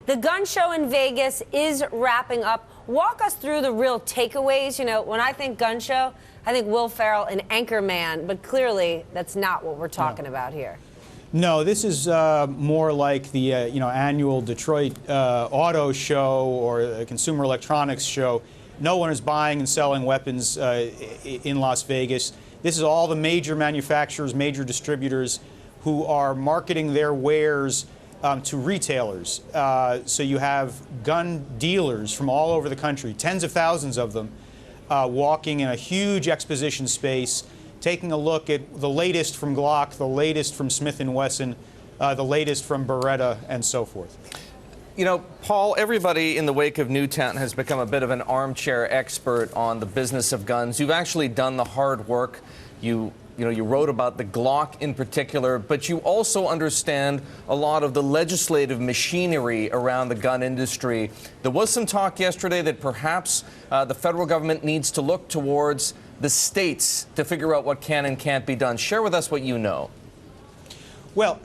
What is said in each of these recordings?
The gun show in Vegas is wrapping up. Walk us through the real takeaways. You know, when I think gun show, I think Will Ferrell and Anchorman, but clearly that's not what we're talking about here. No, this is more like the annual Detroit auto show or the Consumer Electronics show. No one is buying and selling weapons in Las Vegas. This is all the major manufacturers, major distributors who are marketing their wares to retailers. So you have gun dealers from all over the country, tens of thousands of them, walking in a huge exposition space, taking a look at the latest from Glock, the latest from Smith & Wesson, the latest from Barrett, and so forth. You know, Paul, everybody in the wake of Newtown has become a bit of an armchair expert on the business of guns. You've actually done the hard work. You wrote about the Glock in particular, but you also understand a lot of the legislative machinery around the gun industry. There was some talk yesterday that perhaps the federal government needs to look towards the states to figure out what can and can't be done. Share with us what you know. Well,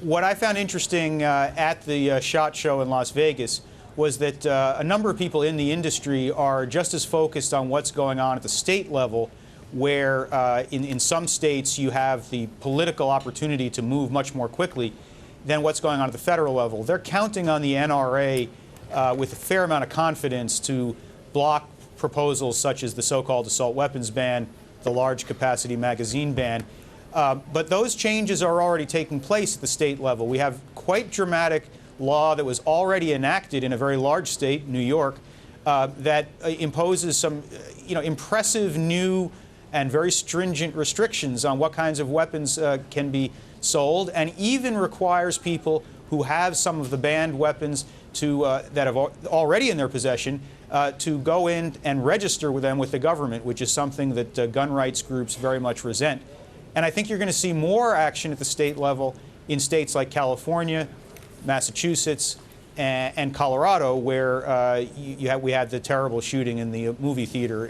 what I found interesting at the SHOT Show in Las Vegas was that a number of people in the industry are just as focused on what's going on at the state level, where in some states you have the political opportunity to move much more quickly than what's going on at the federal level. They're counting on the NRA with a fair amount of confidence to block proposals such as the so-called assault weapons ban, the large capacity magazine ban. But those changes are already taking place at the state level. We have quite dramatic law that was already enacted in a very large state, New York, that imposes some impressive new and very stringent restrictions on what kinds of weapons can be sold, and even requires people who have some of the banned weapons that have already in their possession to go in and register with them with the government, which is something that gun rights groups very much resent. And I think you're going to see more action at the state level in states like California, Massachusetts, and Colorado, where we had the terrible shooting in the movie theater.